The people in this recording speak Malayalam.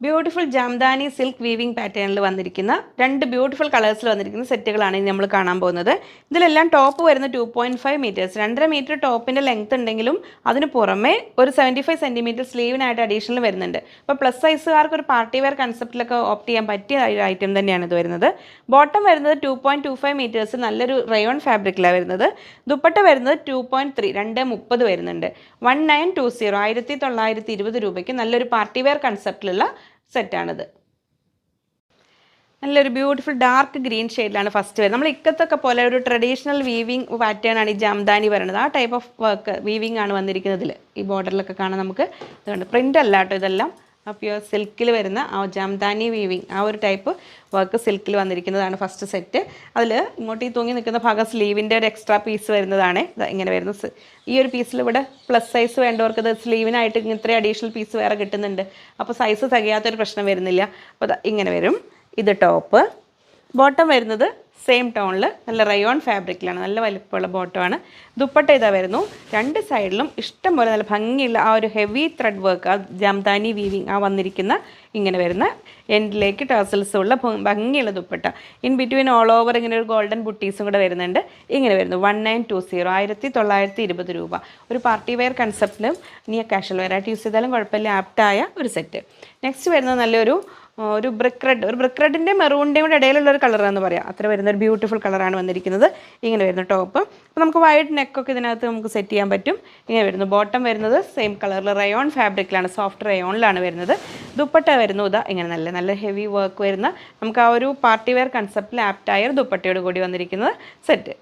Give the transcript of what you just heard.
ബ്യൂട്ടിഫുൾ ജാംദാനി സിൽക്ക് വീവിംഗ് പാറ്റേണിൽ വന്നിരിക്കുന്ന രണ്ട് ബ്യൂട്ടിഫുൾ കളേഴ്സിൽ വന്നിരിക്കുന്ന സെറ്റുകളാണ് ഇനി നമ്മൾ കാണാൻ പോകുന്നത്. ഇതിലെല്ലാം ടോപ്പ് വരുന്ന 2.5 മീറ്റേഴ്സ്, 2.5 മീറ്റർ ടോപ്പിൻ്റെ ലെങ്ത് ഉണ്ടെങ്കിലും അതിന് പുറമെ ഒരു 75 സെൻറ്റിമീറ്റർ സ്ലീവിനായിട്ട് അഡീഷണൽ വരുന്നുണ്ട്. അപ്പോൾ പ്ലസ് സൈസുകാർക്ക് ഒരു പാർട്ടി വെയർ കൺസെപ്റ്റിലൊക്കെ ഓപ്റ്റ് ചെയ്യാൻ പറ്റിയ ഒരു ഐറ്റം തന്നെയാണ് ഇത് വരുന്നത്. ബോട്ടം വരുന്നത് 2.25 മീറ്റേഴ്സ് നല്ലൊരു റയോൺ ഫാബ്രിക്കിലാണ് വരുന്നത്. ദുപ്പട്ട വരുന്നത് 2.3 2.30 വരുന്നുണ്ട്. 1920 1920 രൂപയ്ക്ക് നല്ലൊരു പാർട്ടി വെയർ കൺസെപ്റ്റിലുള്ള സെറ്റാണിത്. നല്ലൊരു ബ്യൂട്ടിഫുൾ ഡാർക്ക് ഗ്രീൻ ഷെയ്ഡിലാണ് ഫസ്റ്റ് വരുന്നത്. നമ്മൾ ഇക്കത്തൊക്കെ പോലെ ഒരു ട്രഡീഷണൽ വീവിങ് പാറ്റേൺ ആണ് ഈ ജാംദാനി പറയുന്നത്. ആ ടൈപ്പ് ഓഫ് വർക്ക് വീവിങ് ആണ് വന്നിരിക്കുന്നതിൽ. ഈ ബോർഡറിലൊക്കെ കാണാം നമുക്ക്. ഇതുകൊണ്ട് പ്രിൻ്റ് അല്ല കേട്ടോ, ഇതെല്ലാം പ്യുവർ സിൽക്കിൽ വരുന്ന ആ ജാംദാനി വീവിങ് ആ ഒരു ടൈപ്പ് വർക്ക് സിൽക്കിൽ വന്നിരിക്കുന്നതാണ് ഫസ്റ്റ് സെറ്റ്. അതിൽ ഇങ്ങോട്ട് ഈ തൂങ്ങി നിൽക്കുന്ന ഭാഗം സ്ലീവിൻ്റെ ഒരു എക്സ്ട്രാ പീസ് വരുന്നതാണ്. ഇങ്ങനെ വരുന്നത്. ഈ ഒരു പീസിൽ ഇവിടെ പ്ലസ് സൈസ് വേണ്ടവർക്ക് ഇത് സ്ലീവിനായിട്ട് ഇത്രയും അഡീഷണൽ പീസ് വേറെ കിട്ടുന്നുണ്ട്. അപ്പോൾ സൈസ് തികയാത്തൊരു പ്രശ്നം വരുന്നില്ല. അപ്പോൾ ഇങ്ങനെ വരും. ഇത് ടോപ്പ്. ബോട്ടം വരുന്നത് സെയിം ടോണിൽ നല്ല റയോൺ ഫാബ്രിക്കിലാണ്, നല്ല വലിപ്പമുള്ള ബോട്ടമാണ്. ദുപ്പട്ട ഇതാ വരുന്നു. രണ്ട് സൈഡിലും ഇഷ്ടം പോലെ നല്ല ഭംഗിയുള്ള ആ ഒരു ഹെവി ത്രെഡ് വർക്ക്, ആ ജാംദാനി വീവിങ് ആ വന്നിരിക്കുന്ന ഇങ്ങനെ വരുന്ന എൻഡിലേക്ക് ടേസൽസ് ഉള്ള ഭംഗിയുള്ള dupatta. In between all over ഇങ്ങനെ ഒരു ഗോൾഡൻ ബുട്ടീസും കൂടെ വരുന്നുണ്ട്. ഇങ്ങനെ വരുന്നു. 1920 1920 രൂപ. ഒരു പാർട്ടി വെയർ കൺസെപ്റ്റിലും ഇനി കാഷ്വൽ വെയർ ആയിട്ട് യൂസ് ചെയ്താലും കുഴപ്പമില്ല, ആപ്റ്റായ ഒരു സെറ്റ്. നെക്സ്റ്റ് വരുന്നത് നല്ലൊരു ബ്രിക്ക് റെഡിൻ്റെ മെറൂണിൻ്റെയും കൂടെ ഇടയിലുള്ള ഒരു കളറാണെന്ന് പറയാം. അത്ര വരുന്ന ഒരു ബ്യൂട്ടിഫുൾ കളറാണ് വന്നിരിക്കുന്നത്. ഇങ്ങനെ വരുന്ന ടോപ്പ്. അപ്പോൾ നമുക്ക് വൈഡ് നെക്കൊക്കെ ഇതിനകത്ത് നമുക്ക് സെറ്റ് ചെയ്യാൻ പറ്റും. ഇങ്ങനെ വരുന്നു. ബോട്ടം വരുന്നത് സെയിം കളറിൽ റയോൺ ഫാബ്രിക്കിലാണ്, സോഫ്റ്റ് റയോണിലാണ് വരുന്നത്. ദുപ്പട്ട വരുന്നു ഇതാ ഇങ്ങനെ നല്ല നല്ല ഹെവി വർക്ക് വരുന്ന നമുക്ക് ആ ഒരു പാർട്ടി വെയർ കൺസെപ്റ്റിൽ ആപ്റ്റായ ഒരു ദുപ്പട്ടയോട് കൂടി വന്നിരിക്കുന്നത് സെറ്റ്.